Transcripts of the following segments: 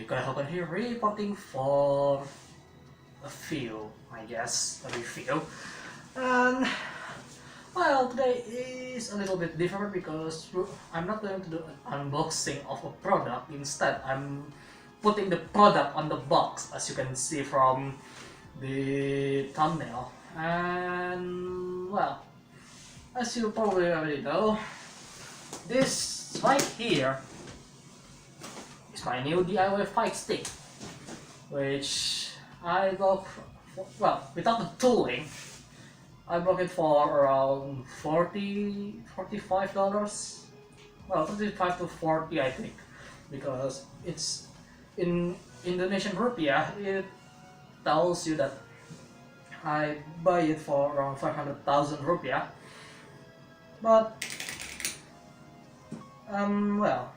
Shikay Hawken here, reporting for a few, I guess, a review. And well, today is a little bit different because I'm not going to do an unboxing of a product. Instead, I'm putting the product on the box, as you can see from the thumbnail. And well, as you probably already know, this right here is my new D.I.Y Fightstick, which I bought, well, without the tooling, I bought it for around $45. Well, 35 to 40, I think, because it's in Indonesian rupiah. It tells you that I buy it for around 500,000 rupiah. But well,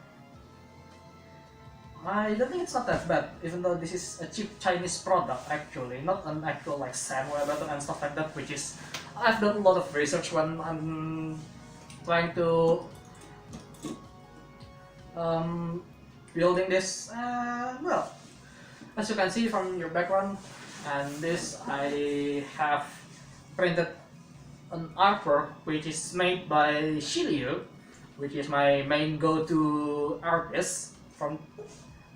I don't think it's not that bad, even though this is a cheap Chinese product actually, not an actual like samurai button and stuff like that, which is, I've done a lot of research when I'm trying to building this. Well, as you can see from your background, and this I have printed an artwork which is made by Shiliew, which is my main go-to artist from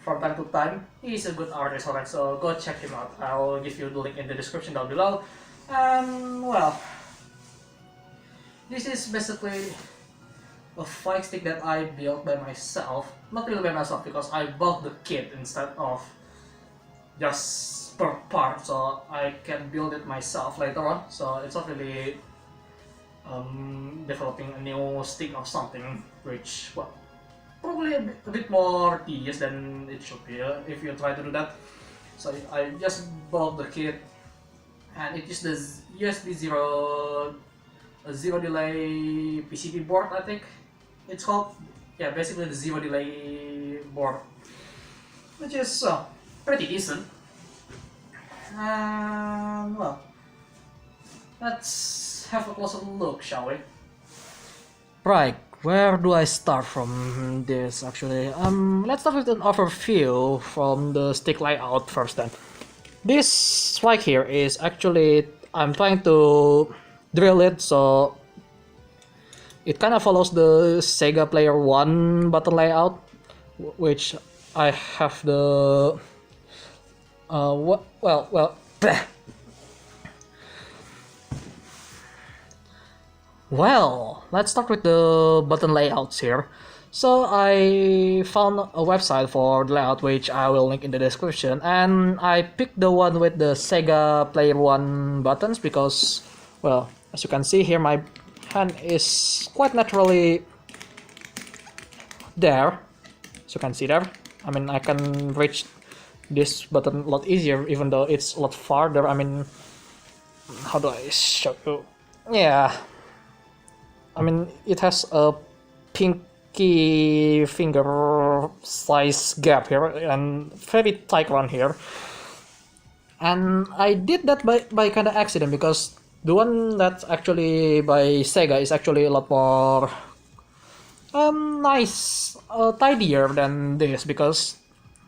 time to time. He's a good artist, alright, so go check him out. I'll give you the link in the description down below. And well, this is basically a fight stick that I built by myself. Not really by myself, because I bought the kit instead of just per part, so I can build it myself later on. So it's not really developing a new stick or something, which, well, probably a bit more tedious than it should be if you try to do that. So I just bought the kit, and it is the USB zero delay PCB board, I think it's called. Yeah, basically the zero delay board, which is pretty decent. And well, let's have a closer look, shall we? Right, where do I start from this actually? Let's start with an overview from the stick layout first then. This right here is actually, I'm trying to drill it so it kind of follows the SEGA Player 1 button layout, which I have the well, let's start with the button layouts here. So I found a website for the layout, which I will link in the description, and I picked the one with the SEGA Player 1 buttons because, well, as you can see here, my hand is quite naturally there, as you can see there. I mean, I can reach this button a lot easier, even though it's a lot farther. I mean, how do I show you? Yeah, I mean, it has a pinky finger size gap here and very tight one here. And I did that by kind of accident, because the one that's actually by SEGA is actually a lot more nice, tidier than this, because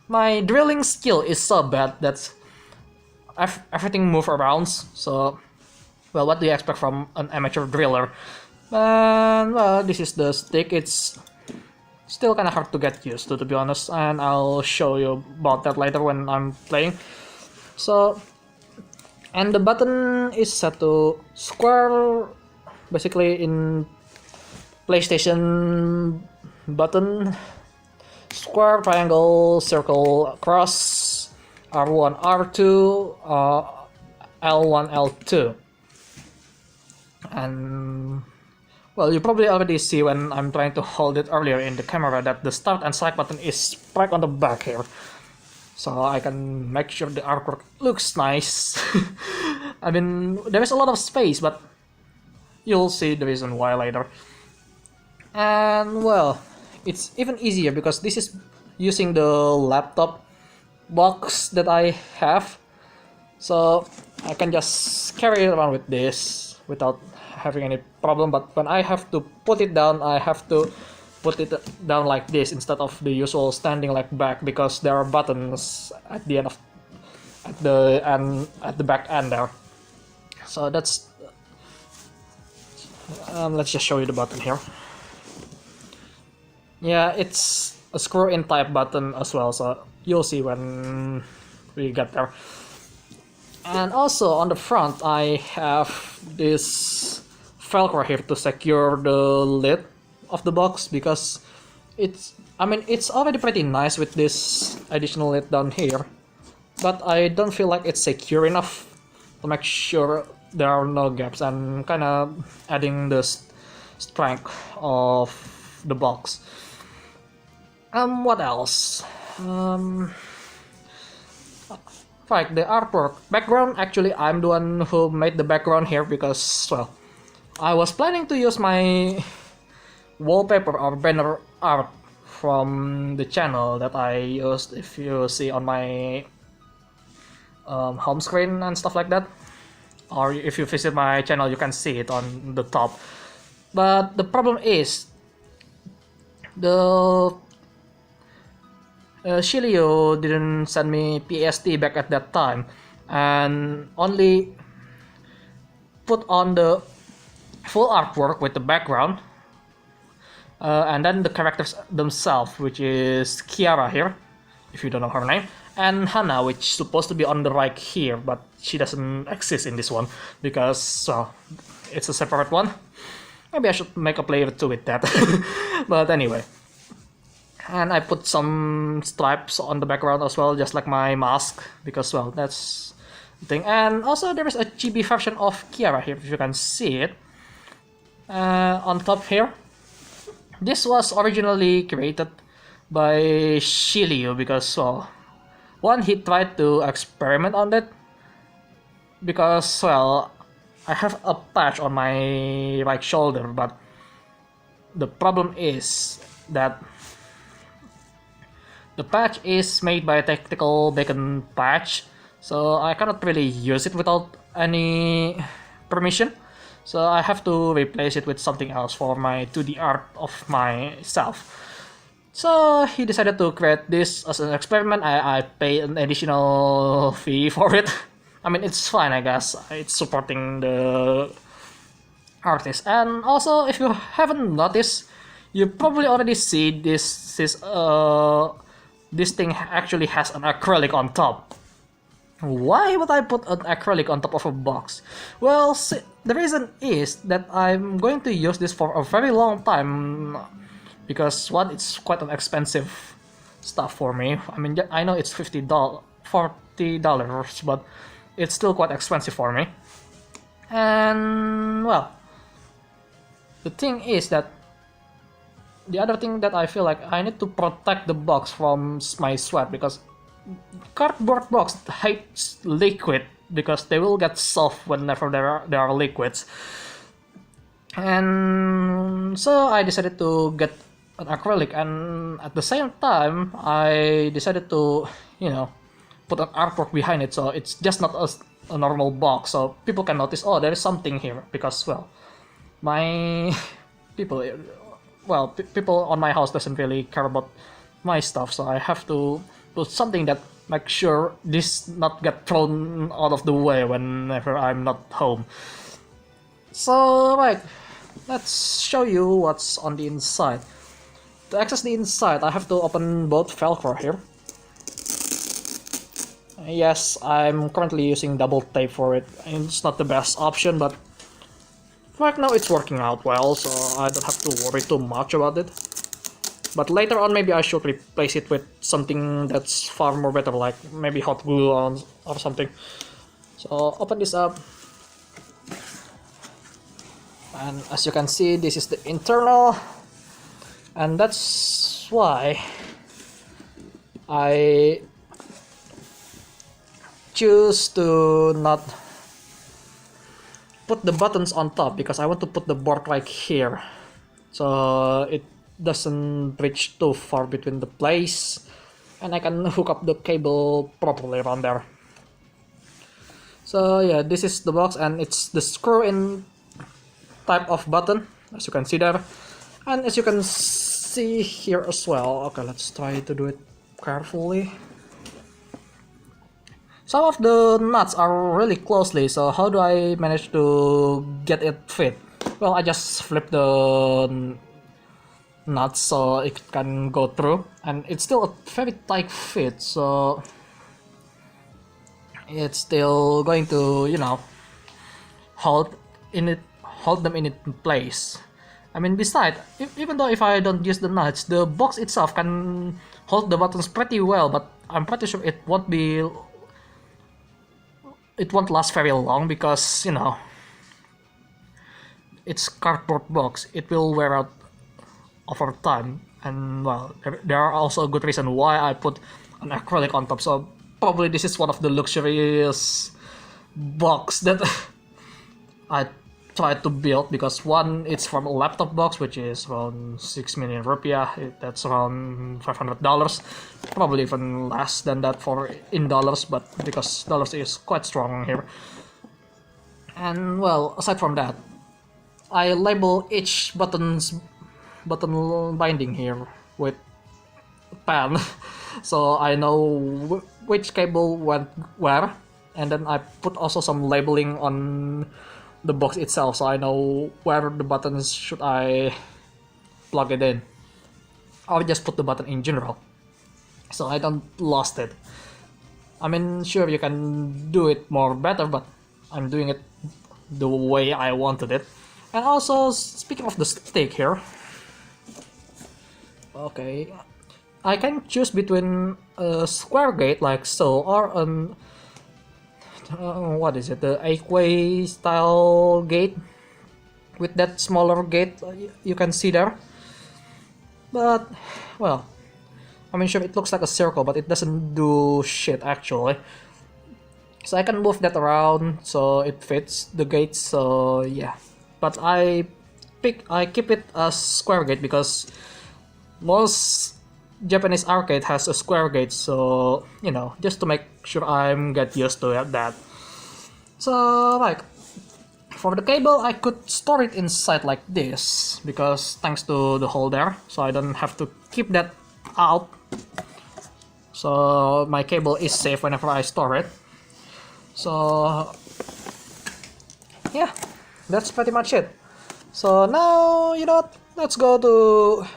my drilling skill is so bad that everything moves around. So, well, what do you expect from an amateur driller? And well, this is the stick. It's still kind of hard to get used to be honest, and I'll show you about that later when I'm playing. So, and the button is set to square, basically in PlayStation button: square, triangle, circle, cross, R1, R2, L1, L2. And well, you probably already see when I'm trying to hold it earlier in the camera that the start and select button is right on the back here. So I can make sure the artwork looks nice. I mean, there is a lot of space, but you'll see the reason why later. And well, it's even easier because this is using the laptop box that I have. So I can just carry it around with this without having any problem. But when I have to put it down, I have to put it down like this instead of the usual standing like back, because there are buttons at the end of at the back end there. So that's let's just show you the button here. Yeah, it's a screw-in type button as well, so you'll see when we get there. And also on the front, I have this Velcro here to secure the lid of the box, because it's already pretty nice with this additional lid down here, but I don't feel like it's secure enough to make sure there are no gaps and kind of adding the strength of the box. What else? Right, the artwork. Background, actually I'm the one who made the background here, because, well, I was planning to use my wallpaper or banner art from the channel that I used, if you see on my home screen and stuff like that. Or if you visit my channel, you can see it on the top. But the problem is, the Shiliew didn't send me PSD back at that time, and only put on the full artwork with the background, and then the characters themselves, which is Ciara here, if you don't know her name, and Hannah, which is supposed to be on the right here, but she doesn't exist in this one because, well, it's a separate one. Maybe I should make a player 2 with that. But anyway. And I put some stripes on the background as well, just like my mask, because, well, that's the thing. And also there is a chibi version of Ciara here, if you can see it. On top here. This was originally created by Shiliew, because, well, one, he tried to experiment on it, because, well, I have a patch on my right shoulder, but the problem is that the patch is made by a tactical bacon patch, so I cannot really use it without any permission. So I have to replace it with something else for my 2D art of myself. So he decided to create this as an experiment. I paid an additional fee for it. I mean, it's fine, I guess. It's supporting the artist. And also, if you haven't noticed, you probably already see this thing actually has an acrylic on top. Why would I put an acrylic on top of a box? Well, the reason is that I'm going to use this for a very long time, because one, it's quite an expensive stuff for me. I mean, I know it's $40, but it's still quite expensive for me. And, well, the thing is that the other thing that I feel like I need to protect the box from my sweat, because cardboard box hates liquid, because they will get soft whenever there are liquids. And so I decided to get an acrylic, and at the same time I decided to, you know, put an artwork behind it, so it's just not a normal box, so people can notice, oh, there is something here, because, well, my people on my house doesn't really care about my stuff, so I have to put something that make sure this not get thrown out of the way whenever I'm not home. So, right, let's show you what's on the inside. To access the inside, I have to open both Velcro here. Yes, I'm currently using double tape for it. It's not the best option, but right now it's working out well, so I don't have to worry too much about it. But later on, maybe I should replace it with something that's far more better, like maybe hot glue or something. So open this up. And as you can see, this is the internal. And that's why I choose to not put the buttons on top, because I want to put the board right here, so it doesn't reach too far between the place, and I can hook up the cable properly around there. So yeah, this is the box, and it's the screw-in type of button, as you can see there. And as you can see here as well. Okay, let's try to do it carefully. Some of the nuts are really closely, so how do I manage to get it fit? Well, I just flip the nuts so it can go through, and it's still a very tight fit, so it's still going to, you know, hold them in its place. I mean, besides, even though if I don't use the nuts, the box itself can hold the buttons pretty well, but I'm pretty sure it won't last very long because, you know, it's cardboard box. It will wear out over time, and well, there are also a good reason why I put an acrylic on top. So probably this is one of the luxurious box that I tried to build, because one, it's from a laptop box which is around 6 million rupiah. That's around $500, probably even less than that for in dollars, but because dollars is quite strong here. And well, aside from that, I label each button binding here with pen so I know which cable went where, and then I put also some labeling on the box itself so I know where the buttons should I plug it in, or just put the button in general so I don't lost it. I mean, sure, you can do it more better, but I'm doing it the way I wanted it. And also, speaking of the stick here, okay, I can choose between a square gate like so, or an what is it, the 8-way style gate with that smaller gate you can see there. But well, I mean, sure, it looks like a circle, but it doesn't do shit actually. So I can move that around so it fits the gates. So yeah, but I keep it as square gate because most Japanese arcade has a square gate, so you know, just to make sure I'm get used to that. So like for the cable, I could store it inside like this because thanks to the hole there, so I don't have to keep that out. So my cable is safe whenever I store it. So yeah, that's pretty much it. So now, you know what, let's go to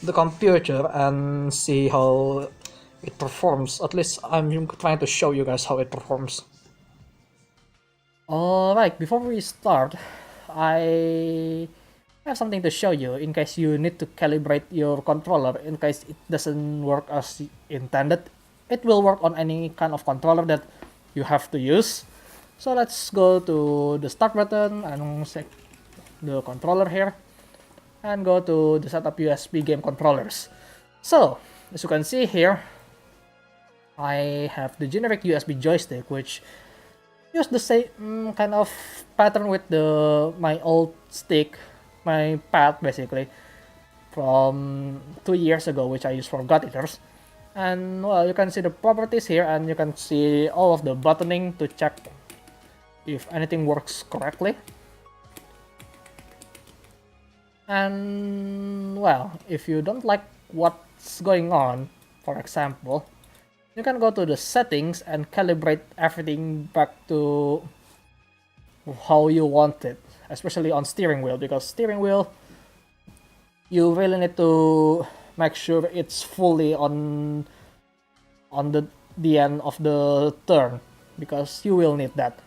the computer and see how it performs. At least I'm trying to show you guys how it performs. Alright, before we start, I have something to show you in case you need to calibrate your controller in case it doesn't work as intended. It will work on any kind of controller that you have to use. So let's go to the start button and set the controller here and go to the setup USB game controllers. So as you can see here, I have the generic USB joystick which use the same kind of pattern with my old stick, my pad basically, from 2 years ago, which I used for God Eaters. And well, you can see the properties here, and you can see all of the buttoning to check if anything works correctly. And well, if you don't like what's going on, for example, you can go to the settings and calibrate everything back to how you want it, especially on steering wheel, because steering wheel, you really need to make sure it's fully on the end of the turn, because you will need that.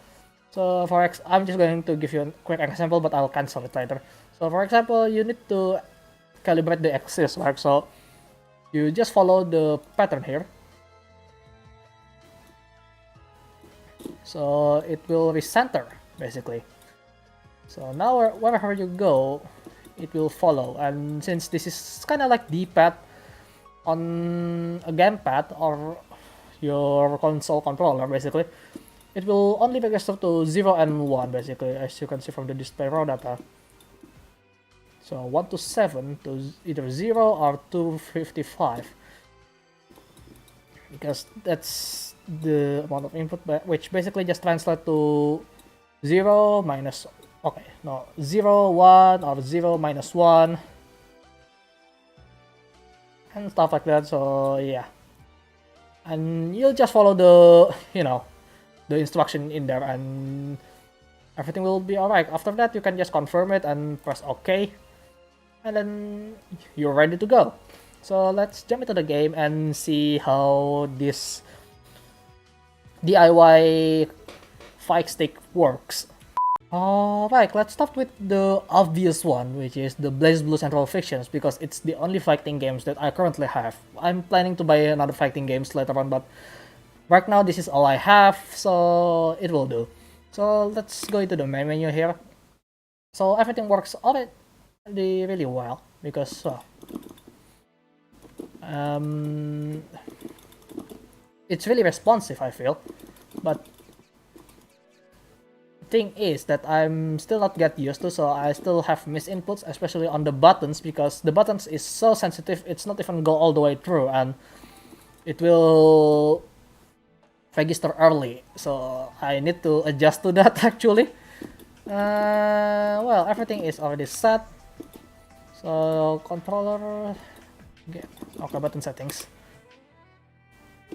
So I'm just going to give you a quick example, but I'll cancel it later. So for example, you need to calibrate the axis, right? So you just follow the pattern here. So it will recenter basically. So now wherever you go, it will follow. And since this is kind of like D-pad on a gamepad or your console controller basically, it will only register to 0 and 1 basically, as you can see from the display raw data. So 1 to 7 to either 0 or 255, because that's the amount of input, which basically just translate to 0 minus, okay, no, 0, 1 or 0 minus 1. and stuff like that. So yeah, and you'll just follow the the instruction in there, and everything will be alright. After that, you can just confirm it and press OK, and then you're ready to go. So let's jump into the game and see how this DIY Fightstick works. Alright, let's start with the obvious one, which is the BlazBlue Central Fictions, because it's the only fighting games that I currently have. I'm planning to buy another fighting games later on, but right now this is all I have, so it will do. So let's go into the main menu here. So everything works already really well, because it's really responsive, I feel. But thing is that I'm still not get used to, so I still have misinputs, especially on the buttons, because the buttons is so sensitive, it's not even go all the way through, and it will register early, so I need to adjust to that actually. Well, everything is already set, so controller, okay, button settings.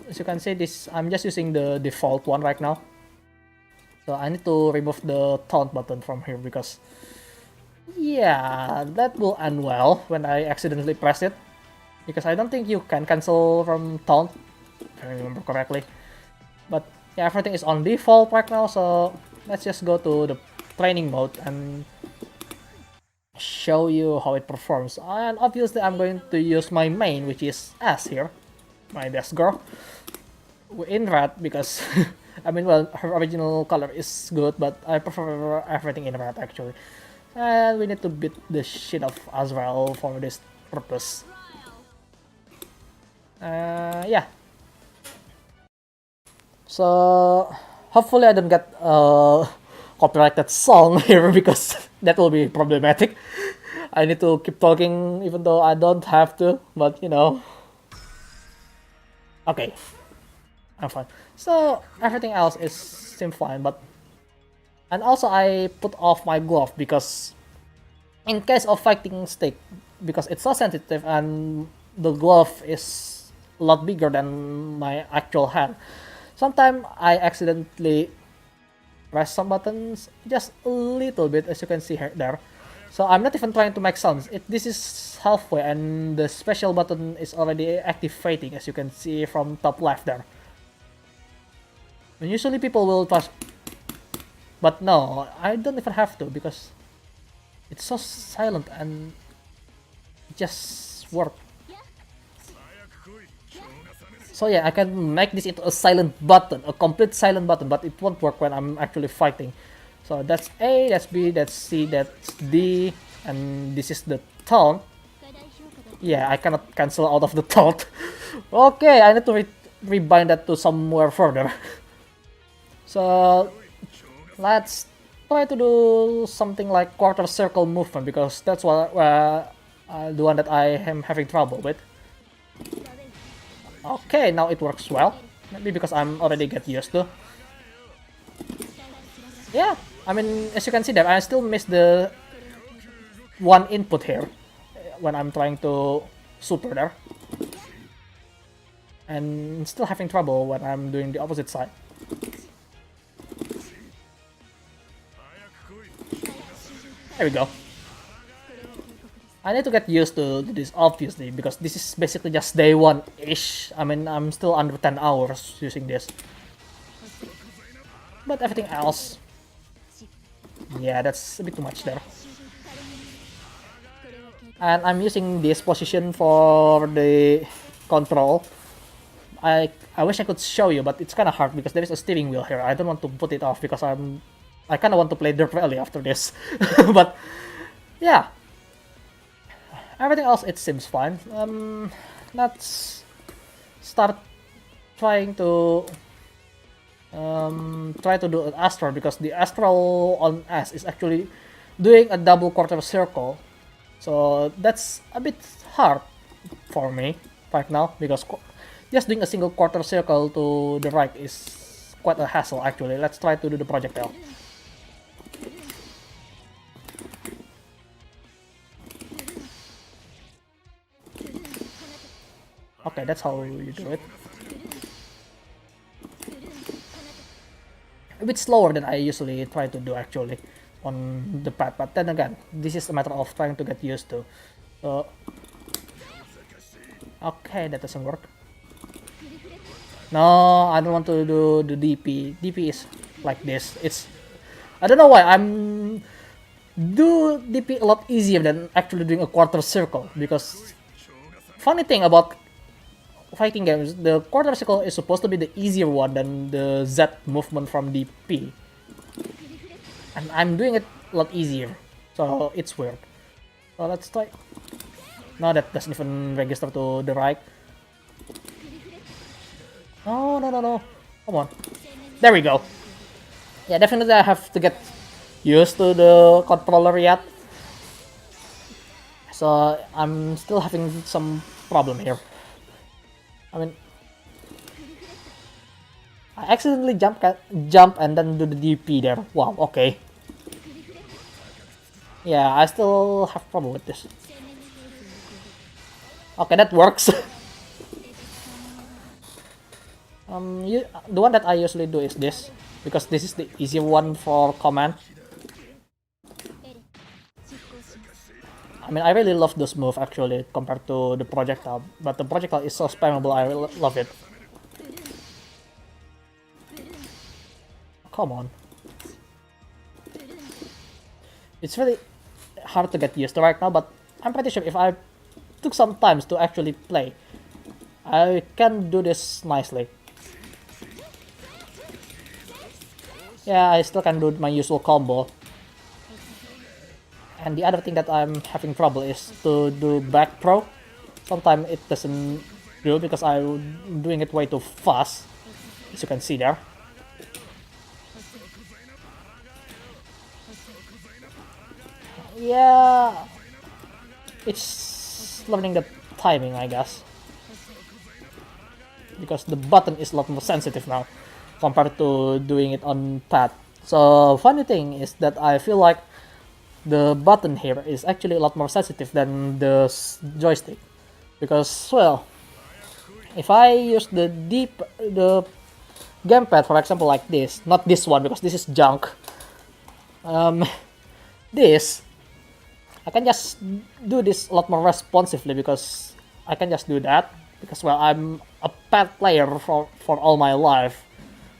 As you can see, this I'm just using the default one right now. So I need to remove the taunt button from here, because yeah, that will end well when I accidentally press it, because I don't think you can cancel from taunt, if I remember correctly. But yeah, everything is on default right now, so let's just go to the training mode and show you how it performs. And obviously I'm going to use my main, which is S here, my desk girl, in red, because I mean, well, her original color is good, but I prefer everything in red actually. And we need to beat the shit of Azrael for this purpose. Yeah. So hopefully I don't get a copyrighted song here, because that will be problematic. I need to keep talking even though I don't have to, but you know. Okay, I'm fine. So everything else seems fine, but and also I put off my glove, because in case of fighting stick, because it's so sensitive and the glove is a lot bigger than my actual hand, sometimes I accidentally press some buttons just a little bit, as you can see here there. So I'm not even trying to make sounds. This is halfway, and the special button is already activating, as you can see from top left there. And usually people will touch, but no, I don't even have to, because it's so silent and it just works. So yeah, I can make this into a silent button, a complete silent button, but it won't work when I'm actually fighting. So that's A, that's B, that's C, that's D, and this is the taunt. Yeah, I cannot cancel out of the taunt. Okay, I need to rebind that to somewhere further. So let's try to do something like quarter circle movement, because that's what the one that I am having trouble with. Okay, now it works well. Maybe because I'm already get used to. Yeah, I mean, as you can see there, I still miss the one input here when I'm trying to super there. And still having trouble when I'm doing the opposite side. There we go. I need to get used to this, obviously, because this is basically just day one-ish. I mean, I'm still under 10 hours using this. But everything else, yeah, that's a bit too much there. And I'm using this position for the control. I wish I could show you, but it's kind of hard because there is a steering wheel here. I don't want to put it off because I kind of want to play Dirt Rally after this. But yeah, everything else it seems fine. Let's start trying to do an astral, because the astral on S is actually doing a double quarter circle. So that's a bit hard for me right now, because just doing a single quarter circle to the right is quite a hassle actually. Let's try to do the projectile. Okay, that's how you do it. A bit slower than I usually try to do actually on the pad, but then again, this is a matter of trying to get used to. So, okay, that doesn't work. No, I don't want to do the DP. DP is like this. It's, I don't know why I'm do DP a lot easier than actually doing a quarter circle, because funny thing about fighting games, the quarter circle is supposed to be the easier one than the Z movement from DP. And I'm doing it a lot easier. So it's weird. So let's try. No, that doesn't even register to the right. No, no, no, no. Come on. There we go. Yeah, definitely I have to get used to the controller yet. So I'm still having some problem here. I mean, I accidentally jump and then do the DP there. Wow, okay. Yeah, I still have problem with this. Okay, that works. The one that I usually do is this, because this is the easier one for command. I mean, I really love this move actually compared to the projectile, but the projectile is so spammable, I really love it. Come on. It's really hard to get used to right now, but I'm pretty sure if I took some time to actually play, I can do this nicely. Yeah, I still can do my usual combo. And the other thing that I'm having trouble is to do back throw. Sometimes it doesn't do because I'm doing it way too fast, as you can see there. Yeah, it's learning the timing, I guess, because the button is a lot more sensitive now compared to doing it on pad. So funny thing is that I feel like the button here is actually a lot more sensitive than the joystick, because, well, if I use the gamepad, for example, like this, not this one because this is junk, this, I can just do this a lot more responsively because I can just do that, because, well, I'm a pad player for all my life,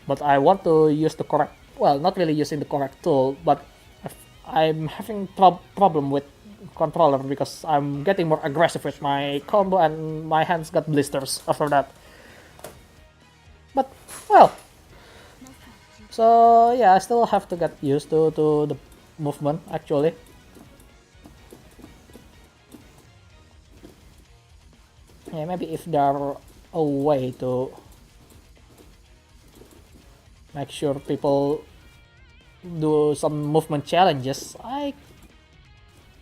but I want to use the correct, well, not really using the correct tool, but I'm having problem with controller because I'm getting more aggressive with my combo and my hands got blisters after that. But, well, so yeah, I still have to get used to the movement actually. Yeah, maybe if there are a way to make sure people do some movement challenges, I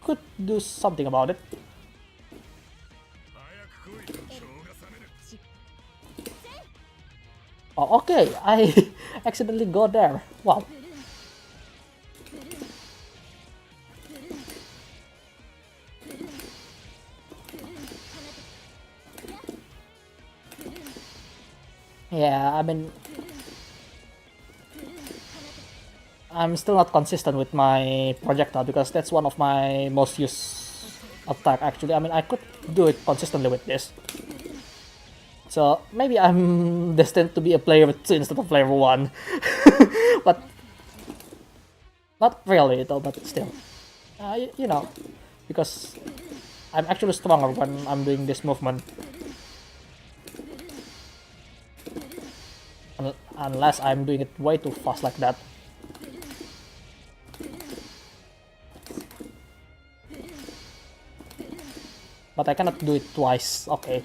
could do something about it. Oh, okay, I accidentally got there. Wow. Yeah, I mean, I'm still not consistent with my projectile because that's one of my most used attack actually. I mean, I could do it consistently with this. So maybe I'm destined to be a player 2 instead of player 1. But not really though, but still. You know, because I'm actually stronger when I'm doing this movement. Unless I'm doing it way too fast like that. But I cannot do it twice. Okay.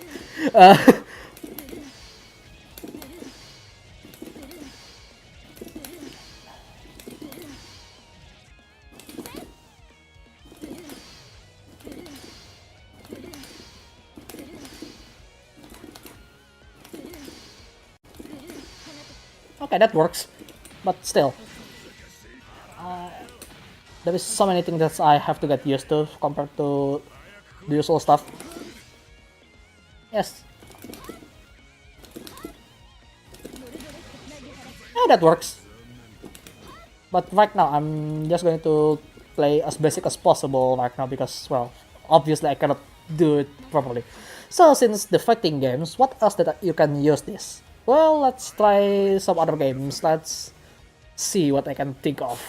Okay, that works. But still. There is so many things that I have to get used to compared to the usual stuff. Yes. Yeah, that works. But right now, I'm just going to play as basic as possible right now because, well, obviously I cannot do it properly. So, since the fighting games, what else that you can use this? Well, let's try some other games. Let's see what I can think of.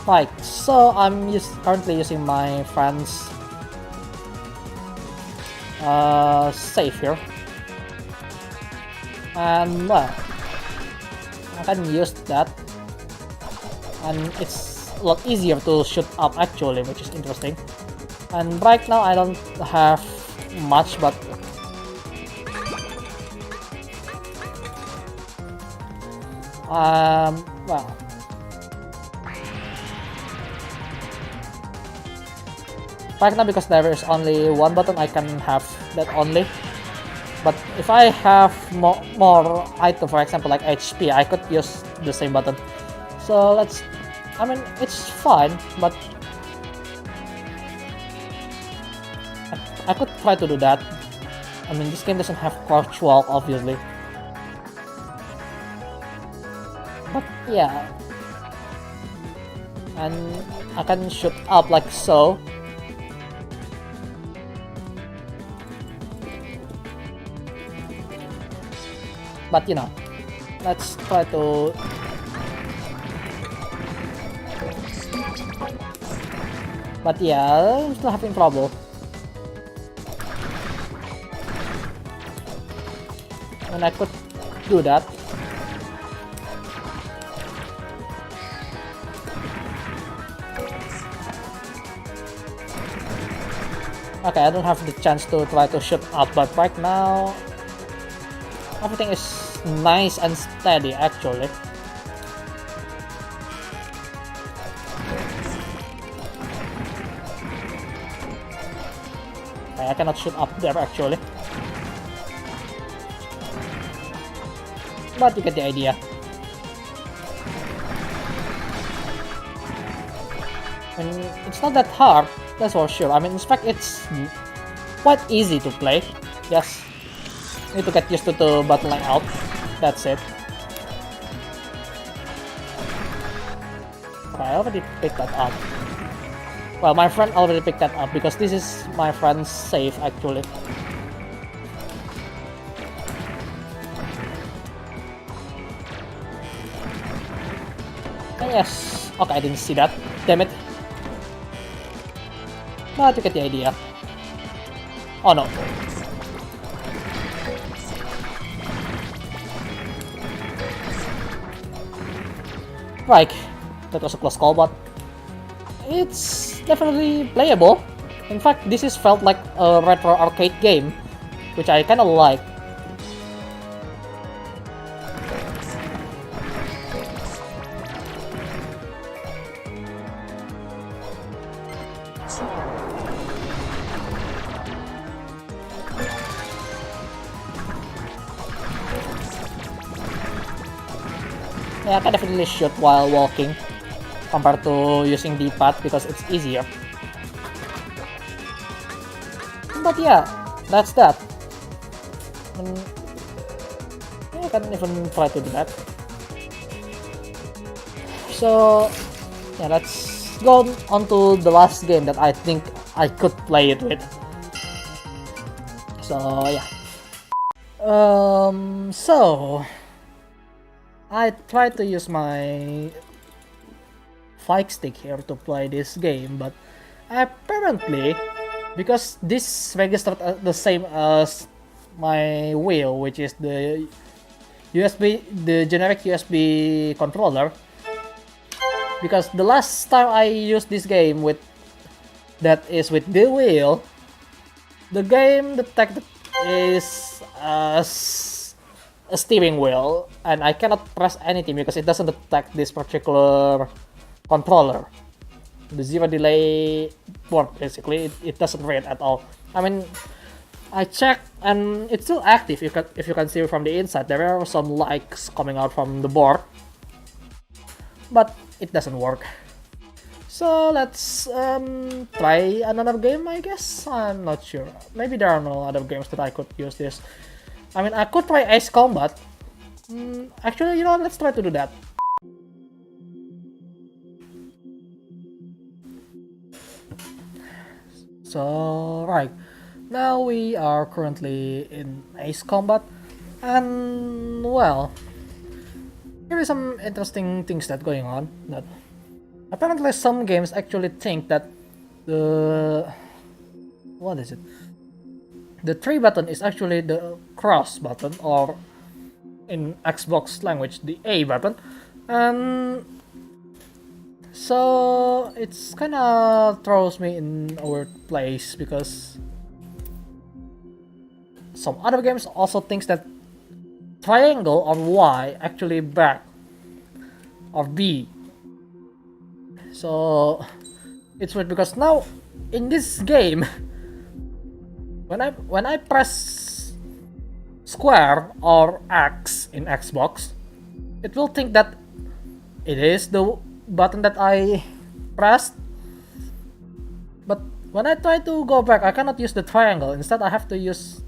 Right, so I'm currently using my friend's save here. And, well, I can use that. And it's a lot easier to shoot up actually, which is interesting. And right now I don't have much, but well, right now because there is only one button, I can have that only. But if I have more item, for example like HP, I could use the same button. So I mean, it's fine, but I could try to do that. I mean, this game doesn't have crouch walk, obviously. But yeah. And I can shoot up like so. But you know, let's try to... But yeah, I'm still having trouble. And I could do that. Okay, I don't have the chance to try to shoot up, but right now everything is nice and steady actually. Okay, I cannot shoot up there actually. But you get the idea. And it's not that hard, that's for sure. I mean, in fact, it's quite easy to play. Just need to get used to the button layout. That's it. Okay, I already picked that up. Well, my friend already picked that up because this is my friend's save actually. Yes. Okay, I didn't see that. Damn it. But you get the idea. Oh no. Right. That was a close call, but it's definitely playable. In fact, this is felt like a retro arcade game, which I kinda like. Yeah, I can definitely shoot while walking compared to using D-pad because it's easier. But yeah, that's that. I can even try to do that. So yeah, let's go on to the last game that I think I could play it with. So yeah. So I tried to use my Fightstick here to play this game, but apparently, because this registered the same as my wheel, which is the the generic USB controller. Because the last time I used this game with the wheel, the game detected is a steering wheel, and I cannot press anything because it doesn't detect this particular controller. The zero delay port, basically, it doesn't read at all. I mean, I checked and it's still active. If you can see from the inside, there are some lights coming out from the board, but it doesn't work. So let's try another game, I guess. I'm not sure. Maybe there are no other games that I could use this. I mean, I could try Ace Combat. Actually, you know what? Let's try to do that. So, right. Now we are currently in Ace Combat. And, well, here is some interesting things that going on. That apparently some games actually think that the... what is it? The 3 button is actually the cross button, or in Xbox language, the A button. And so it's kinda throws me in a weird place because some other games also thinks that triangle or Y actually back or B. So it's weird because now in this game when I press square or X in Xbox, it will think that it is the button that I pressed. But when I try to go back, I cannot use the triangle. Instead, I have to use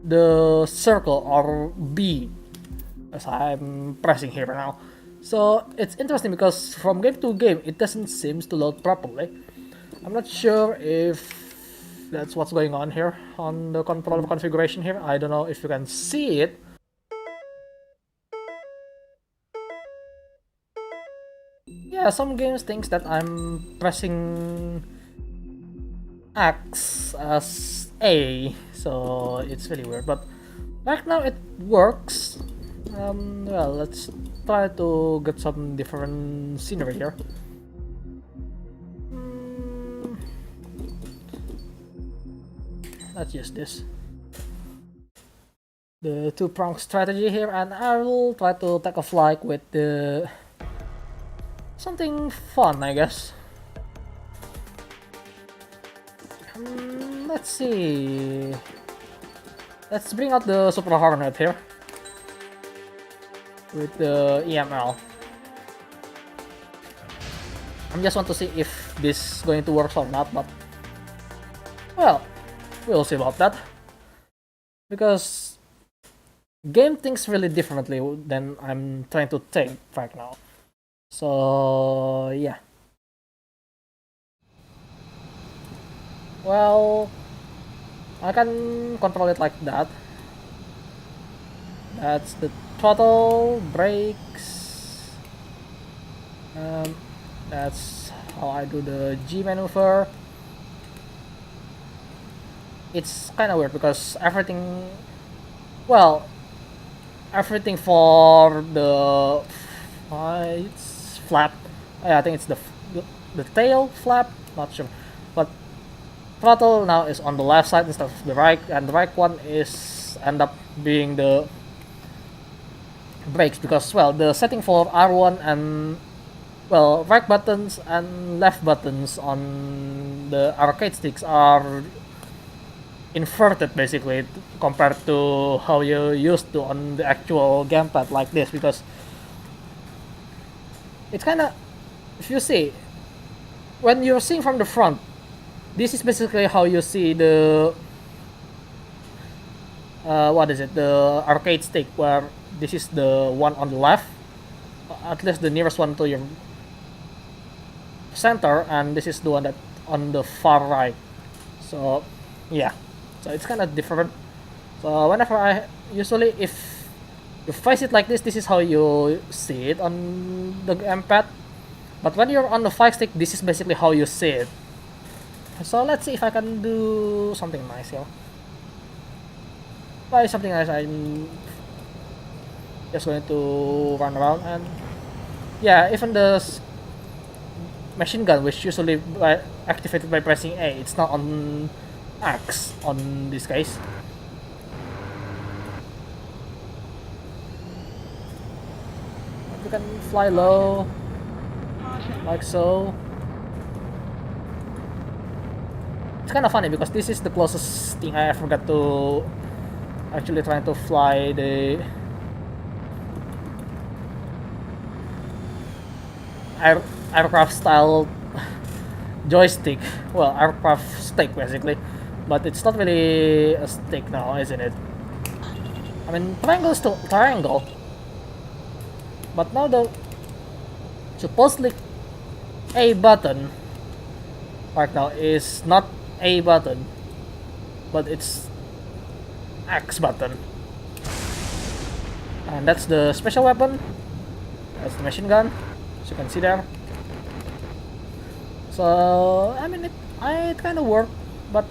the circle or B as I'm pressing here now. So it's interesting because from game to game, it doesn't seem to load properly. I'm not sure if that's what's going on here on the controller configuration here. I don't know if you can see it. Yeah, some games thinks that I'm pressing X as A, so it's really weird. But right now it works. Well, let's try to get some different scenery here. Let's use this. The two-pronged strategy here, and I will try to take a flight with the something fun, I guess. Let's see. Let's bring out the Super Hornet here with the EML. I just want to see if this is going to work or not, but well, we'll see about that. Because game thinks really differently than I'm trying to think right now. So yeah. Well, I can control it like that. That's the throttle, brakes. That's how I do the G maneuver. It's kind of weird because everything, well, everything for the it's flap. I think it's the tail flap. Not sure, but throttle now is on the left side instead of the right, and the right one is end up being the brakes because, well, the setting for R1 and, well, right buttons and left buttons on the arcade sticks are inverted basically compared to how you used to on the actual gamepad like this, because it's kind of, if you see, when you're seeing from the front, this is basically how you see the what is it, the arcade stick, where this is the one on the left, at least the nearest one to your center, and this is the one that on the far right. So yeah, so it's kind of different. So whenever I usually, if you face it like this, this is how you see it on the gamepad, but when you're on the fight stick, this is basically how you see it. So let's see if I can do something nice here. By something nice, I'm just going to run around, and yeah, even the machine gun, which usually activated by pressing A, it's not on X on this case. You can fly low, like so. It's kind of funny because this is the closest thing I ever got to actually trying to fly the aircraft style joystick. Well, aircraft stick basically, but it's not really a stick now, isn't it? I mean, triangle is still triangle. But now the supposedly A button right now is not A button, but it's X button. And that's the special weapon. That's the machine gun, as you can see there. So, I mean, it kind of worked, but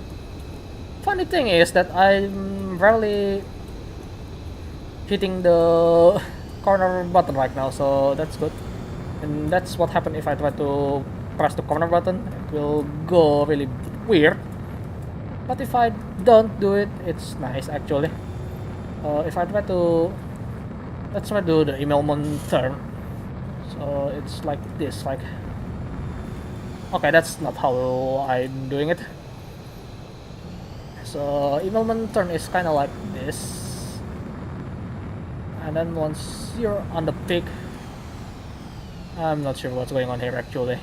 funny thing is that I'm rarely hitting the corner button right now, so that's good. And that's what happened if I try to press the corner button. It will go really weird. But if I don't do it, it's nice actually. If I try to... Let's try to do the Immelman turn. So it's like this, like... Okay, that's not how I'm doing it. So Immelman turn is kinda like this. And then once you're on the peak... I'm not sure what's going on here actually.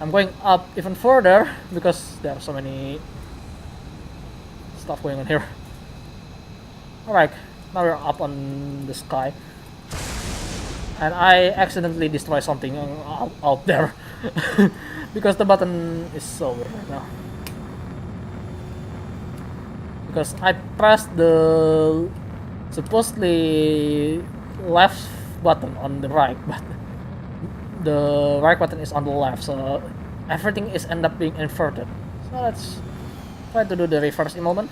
I'm going up even further because there are so many stuff going on here. Alright, now we're up on the sky. And I accidentally destroy something out there. Because the button is so weird right now. Because I pressed the supposedly left button on the right, but the right button is on the left, so everything is end up being inverted. So let's try to do the reverse Immelman.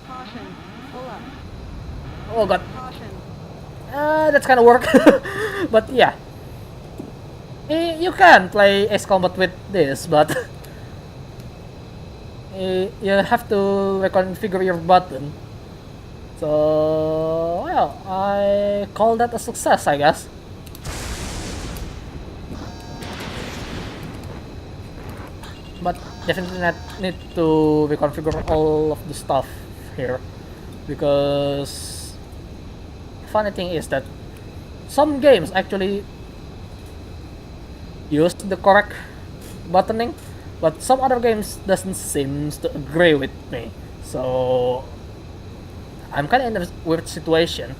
Caution. Pull up. Oh god, Caution. that's kind of work. But yeah, you can play Ace Combat with this, but you have to reconfigure your button. So, well, I call that a success, I guess. But definitely not need to reconfigure all of the stuff here, because funny thing is that some games actually use the correct buttoning, but some other games doesn't seem to agree with me. So I'm kind of in a weird situation